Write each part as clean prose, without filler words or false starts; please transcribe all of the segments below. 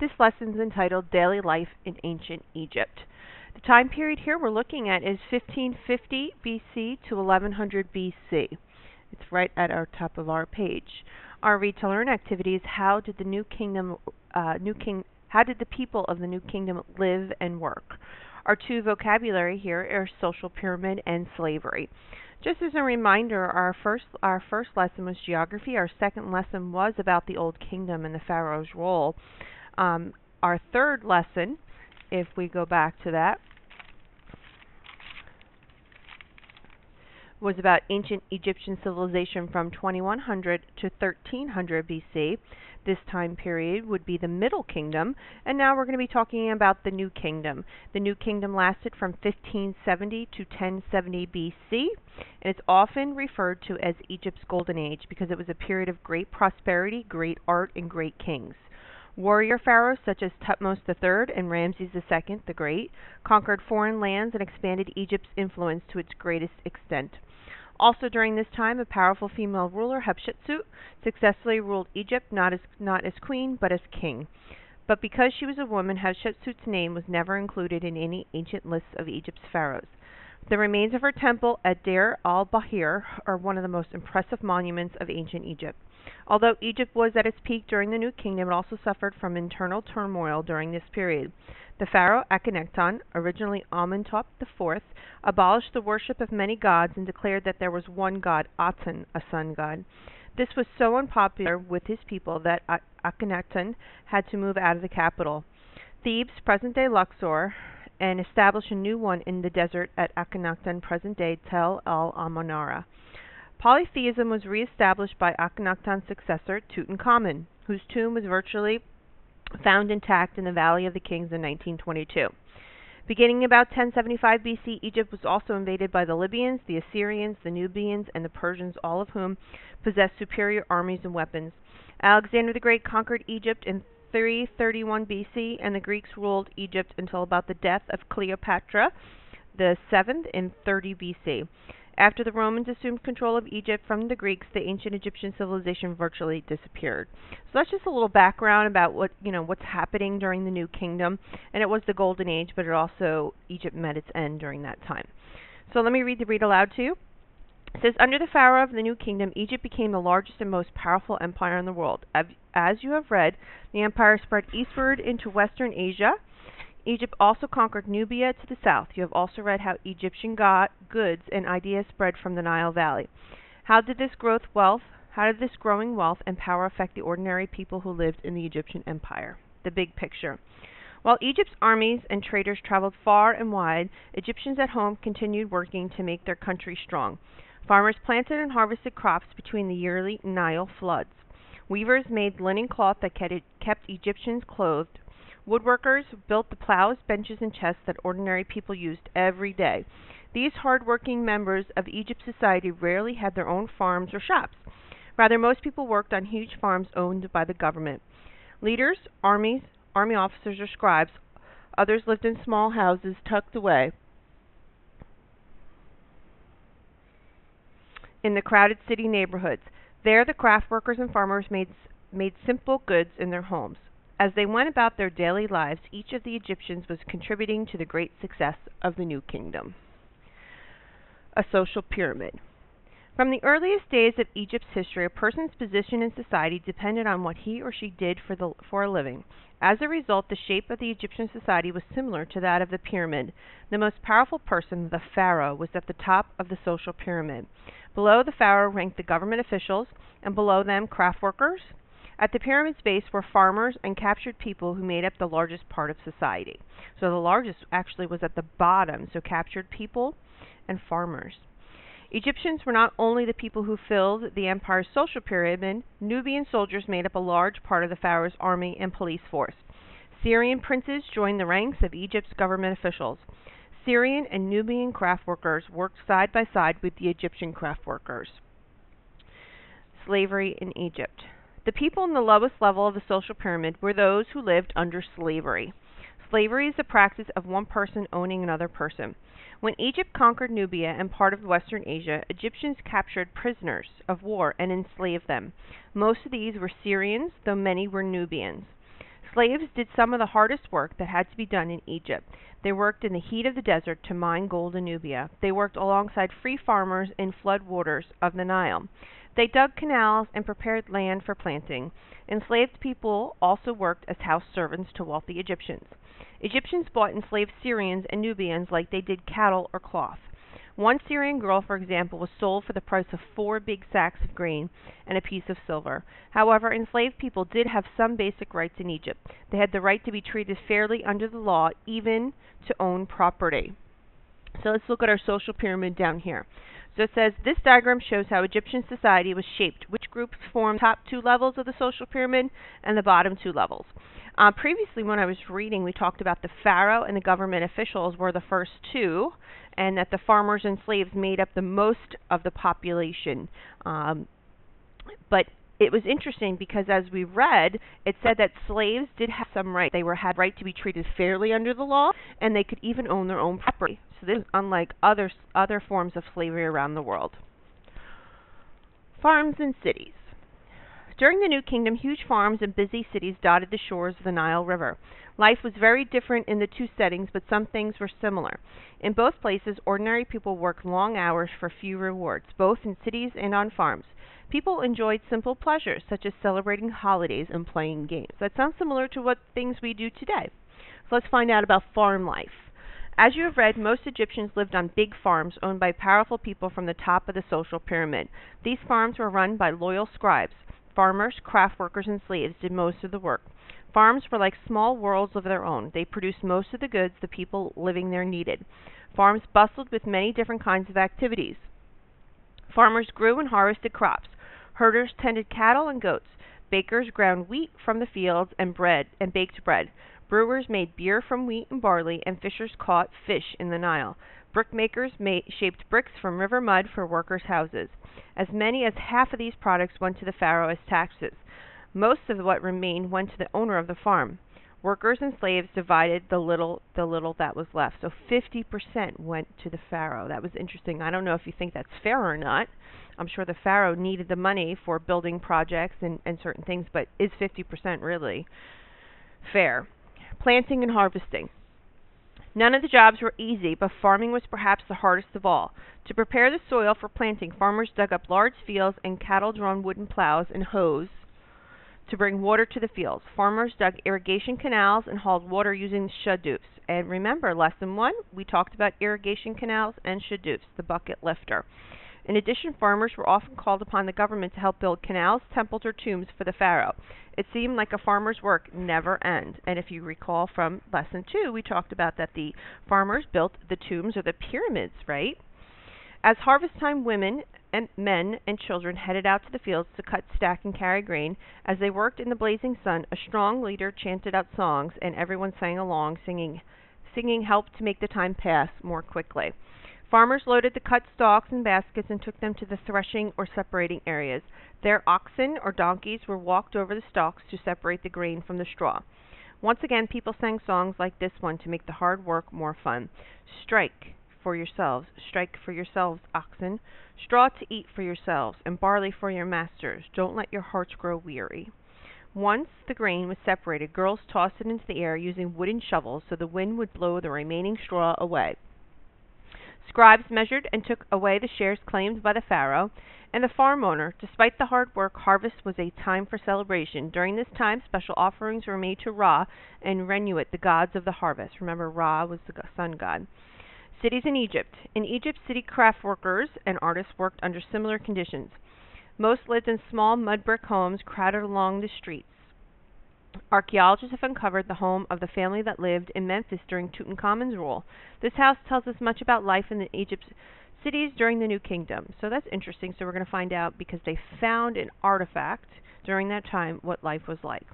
This lesson is entitled Daily Life in Ancient Egypt. The time period here we're looking at is 1550 BC to 1100 BC. It's right at our top of our page. Our read to learn activity is how did the how did the people of the New Kingdom live and work? Our two vocabulary here are social pyramid and slavery. Just as a reminder, our first lesson was geography. Our second lesson was about the Old Kingdom and the Pharaoh's role. Our third lesson, if we go back to that, was about ancient Egyptian civilization from 2100 to 1300 BC. This time period would be the Middle Kingdom, and now we're going to be talking about the New Kingdom. The New Kingdom lasted from 1570 to 1070 BC, and it's often referred to as Egypt's Golden Age because it was a period of great prosperity, great art, and great kings. Warrior pharaohs such as Thutmose III and Ramses II the Great conquered foreign lands and expanded Egypt's influence to its greatest extent. Also during this time, a powerful female ruler, Hatshepsut, successfully ruled Egypt not as queen but as king. But because she was a woman, Hatshepsut's name was never included in any ancient lists of Egypt's pharaohs. The remains of her temple at Deir al-Bahir are one of the most impressive monuments of ancient Egypt. Although Egypt was at its peak during the New Kingdom, it also suffered from internal turmoil during this period. The pharaoh Akhenaten, originally Amenhotep IV, abolished the worship of many gods and declared that there was one god, Aten, a sun god. This was so unpopular with his people that Akhenaten had to move out of the capital, Thebes, present-day Luxor, and establish a new one in the desert at Akhenaten, present-day Tel el-Amarna. Polytheism was re-established by Akhenaten's successor, Tutankhamun, whose tomb was virtually found intact in the Valley of the Kings in 1922. Beginning about 1075 BC, Egypt was also invaded by the Libyans, the Assyrians, the Nubians, and the Persians, all of whom possessed superior armies and weapons. Alexander the Great conquered Egypt in 331 BC, and the Greeks ruled Egypt until about the death of Cleopatra the Seventh in 30 BC. After the Romans assumed control of Egypt from the Greeks, the ancient Egyptian civilization virtually disappeared. So that's just a little background about what's happening during the New Kingdom, and it was the Golden Age, but Egypt met its end during that time. So let me read aloud to you. It says, under the Pharaoh of the New Kingdom, Egypt became the largest and most powerful empire in the world. As you have read, the empire spread eastward into Western Asia. Egypt also conquered Nubia to the south. You have also read how Egyptian goods and ideas spread from the Nile Valley. How did this growing wealth and power affect the ordinary people who lived in the Egyptian empire? The big picture. While Egypt's armies and traders traveled far and wide, Egyptians at home continued working to make their country strong. Farmers planted and harvested crops between the yearly Nile floods. Weavers made linen cloth that kept Egyptians clothed. Woodworkers built the plows, benches, and chests that ordinary people used every day. These hard-working members of Egypt's society rarely had their own farms or shops. Rather, most people worked on huge farms owned by the government. Leaders, army officers, or scribes, others lived in small houses tucked away in the crowded city neighborhoods. There, the craft workers and farmers made simple goods in their homes. As they went about their daily lives, each of the Egyptians was contributing to the great success of the New Kingdom. A social pyramid. From the earliest days of Egypt's history, a person's position in society depended on what he or she did for a living. As a result, the shape of the Egyptian society was similar to that of the pyramid. The most powerful person, the pharaoh, was at the top of the social pyramid. Below the pharaoh ranked the government officials, and below them craft workers. At the pyramid's base were farmers and captured people who made up the largest part of society. So the largest actually was at the bottom, so captured people and farmers. Egyptians were not only the people who filled the empire's social pyramid. Nubian soldiers made up a large part of the pharaoh's army and police force. Syrian princes joined the ranks of Egypt's government officials. Syrian and Nubian craft workers worked side by side with the Egyptian craft workers. Slavery in Egypt. The people in the lowest level of the social pyramid were those who lived under slavery. Slavery is the practice of one person owning another person. When Egypt conquered Nubia and part of Western Asia, Egyptians captured prisoners of war and enslaved them. Most of these were Syrians, though many were Nubians. Slaves did some of the hardest work that had to be done in Egypt. They worked in the heat of the desert to mine gold in Nubia. They worked alongside free farmers in flood waters of the Nile. They dug canals and prepared land for planting. Enslaved people also worked as house servants to wealthy Egyptians. Egyptians bought enslaved Syrians and Nubians like they did cattle or cloth. One Syrian girl, for example, was sold for the price of 4 big sacks of grain and a piece of silver. However, enslaved people did have some basic rights in Egypt. They had the right to be treated fairly under the law, even to own property. So let's look at our social pyramid down here. So it says, this diagram shows how Egyptian society was shaped. Which groups formed the top 2 levels of the social pyramid and the bottom 2 levels? Previously, when I was reading, we talked about the pharaoh and the government officials were the first 2, and that the farmers and slaves made up the most of the population. But it was interesting because as we read, it said that slaves did have some right. They had right to be treated fairly under the law, and they could even own their own property. So this is unlike other forms of slavery around the world. Farms and cities. During the New Kingdom, huge farms and busy cities dotted the shores of the Nile River. Life was very different in the 2 settings, but some things were similar. In both places, ordinary people worked long hours for few rewards, both in cities and on farms. People enjoyed simple pleasures, such as celebrating holidays and playing games. That sounds similar to what things we do today. So let's find out about farm life. As you have read, most Egyptians lived on big farms owned by powerful people from the top of the social pyramid. These farms were run by loyal scribes. Farmers, craft workers, and slaves did most of the work. Farms were like small worlds of their own. They produced most of the goods the people living there needed. Farms bustled with many different kinds of activities. Farmers grew and harvested crops. Herders tended cattle and goats. Bakers ground wheat from the fields and baked bread. Brewers made beer from wheat and barley, and fishers caught fish in the Nile. Brickmakers shaped bricks from river mud for workers' houses. As many as half of these products went to the pharaoh as taxes. Most of what remained went to the owner of the farm. Workers and slaves divided the little that was left. So 50% went to the pharaoh. That was interesting. I don't know if you think that's fair or not. I'm sure the pharaoh needed the money for building projects and certain things, but is 50% really fair? Planting and harvesting. None of the jobs were easy, but farming was perhaps the hardest of all. To prepare the soil for planting, farmers dug up large fields and cattle-drawn wooden plows and hoes to bring water to the fields. Farmers dug irrigation canals and hauled water using shadoofs. And remember, lesson 1, we talked about irrigation canals and shadoofs, the bucket lifter. In addition, farmers were often called upon the government to help build canals, temples, or tombs for the pharaoh. It seemed like a farmer's work never ended. And if you recall from lesson 2, we talked about that the farmers built the tombs or the pyramids, right? As harvest time, women and men and children headed out to the fields to cut, stack, and carry grain. As they worked in the blazing sun, a strong leader chanted out songs, and everyone sang along, singing helped to make the time pass more quickly. Farmers loaded the cut stalks in baskets and took them to the threshing or separating areas. There, oxen or donkeys were walked over the stalks to separate the grain from the straw. Once again, people sang songs like this one to make the hard work more fun. Strike for yourselves, oxen. Straw to eat for yourselves, and barley for your masters. Don't let your hearts grow weary. Once the grain was separated, girls tossed it into the air using wooden shovels so the wind would blow the remaining straw away. Scribes measured and took away the shares claimed by the pharaoh and the farm owner. Despite the hard work, harvest was a time for celebration. During this time, special offerings were made to Ra and Renuit, the gods of the harvest. Remember, Ra was the sun god. Cities in Egypt. In Egypt, city craft workers and artists worked under similar conditions. Most lived in small mud brick homes crowded along the streets. Archaeologists have uncovered the home of the family that lived in Memphis during Tutankhamun's rule. This house tells us much about life in the Egypt's cities during the New Kingdom. So that's interesting. So we're going to find out, because they found an artifact during that time, what life was like.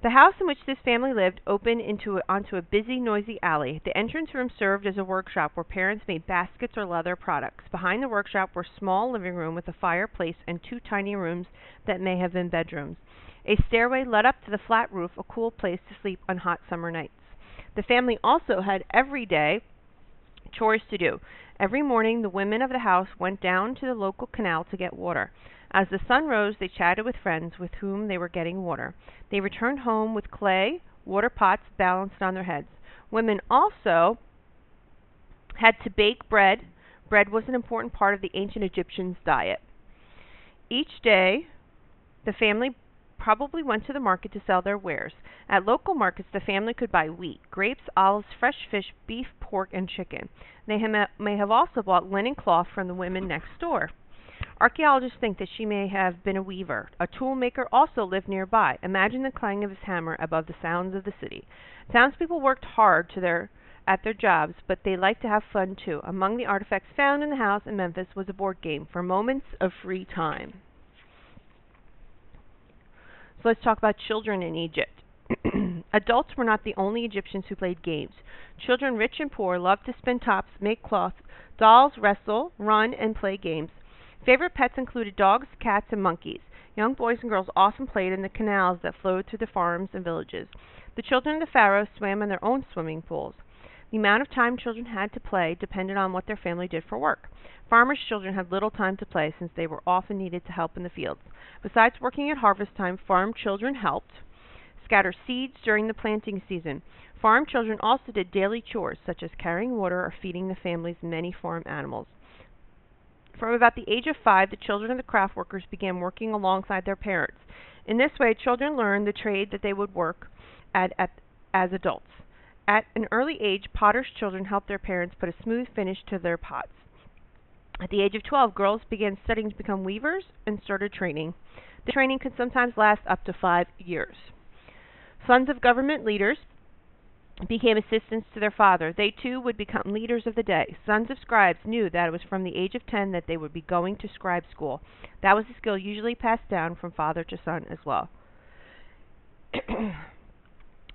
The house in which this family lived opened onto a busy, noisy alley. The entrance room served as a workshop where parents made baskets or leather products. Behind the workshop were a small living room with a fireplace and 2 tiny rooms that may have been bedrooms. A stairway led up to the flat roof, a cool place to sleep on hot summer nights. The family also had everyday chores to do. Every morning, the women of the house went down to the local canal to get water. As the sun rose, they chatted with friends with whom they were getting water. They returned home with clay, water pots balanced on their heads. Women also had to bake bread. Bread was an important part of the ancient Egyptians' diet. Each day, the family probably went to the market to sell their wares. At local markets, the family could buy wheat, grapes, olives, fresh fish, beef, pork, and chicken. They may have also bought linen cloth from the women next door. Archaeologists think that she may have been a weaver. A tool maker also lived nearby. Imagine the clang of his hammer above the sounds of the city. Townspeople worked hard at their jobs, but they liked to have fun too. Among the artifacts found in the house in Memphis was a board game for moments of free time. So let's talk about children in Egypt. Adults were not the only Egyptians who played games. Children, rich and poor, loved to spin tops, make cloth, dolls, wrestle, run, and play games. Favorite pets included dogs, cats, and monkeys. Young boys and girls often played in the canals that flowed through the farms and villages. The children of the pharaohs swam in their own swimming pools. The amount of time children had to play depended on what their family did for work. Farmers' children had little time to play since they were often needed to help in the fields. Besides working at harvest time, farm children helped scatter seeds during the planting season. Farm children also did daily chores such as carrying water or feeding the family's many farm animals. From about the age of 5, the children of the craft workers began working alongside their parents. In this way, children learned the trade that they would work at as adults. At an early age, potters' children helped their parents put a smooth finish to their pots. At the age of 12, girls began studying to become weavers and started training. The training could sometimes last up to 5 years. Sons of government leaders became assistants to their father. They too would become leaders of the day. Sons of scribes knew that it was from the age of 10 that they would be going to scribe school. That was a skill usually passed down from father to son as well.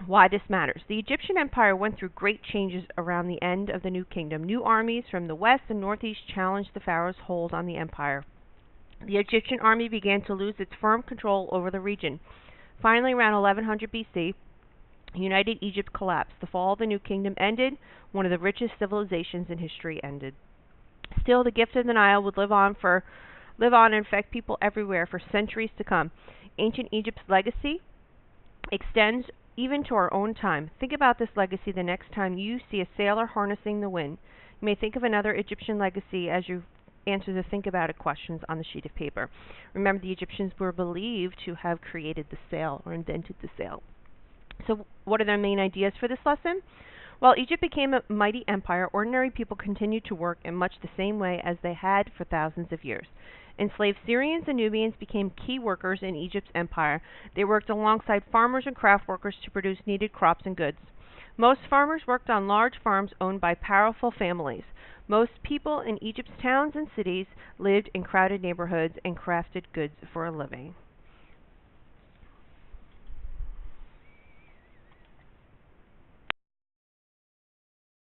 Why this matters. The Egyptian Empire went through great changes around the end of the New Kingdom. New armies from the west and northeast challenged the pharaoh's hold on the empire. The Egyptian army began to lose its firm control over the region. Finally, around 1100 BC, United Egypt collapsed. The fall of the New Kingdom ended. One of the richest civilizations in history ended. Still, the gift of the Nile would live on and affect people everywhere for centuries to come. Ancient Egypt's legacy extends even to our own time. Think about this legacy the next time you see a sailor harnessing the wind. You may think of another Egyptian legacy as you answer the think about it questions on the sheet of paper. Remember, the Egyptians were believed to have created the sail or invented the sail. So what are their main ideas for this lesson? While Egypt became a mighty empire, ordinary people continued to work in much the same way as they had for thousands of years. Enslaved Syrians and Nubians became key workers in Egypt's empire. They worked alongside farmers and craft workers to produce needed crops and goods. Most farmers worked on large farms owned by powerful families. Most people in Egypt's towns and cities lived in crowded neighborhoods and crafted goods for a living.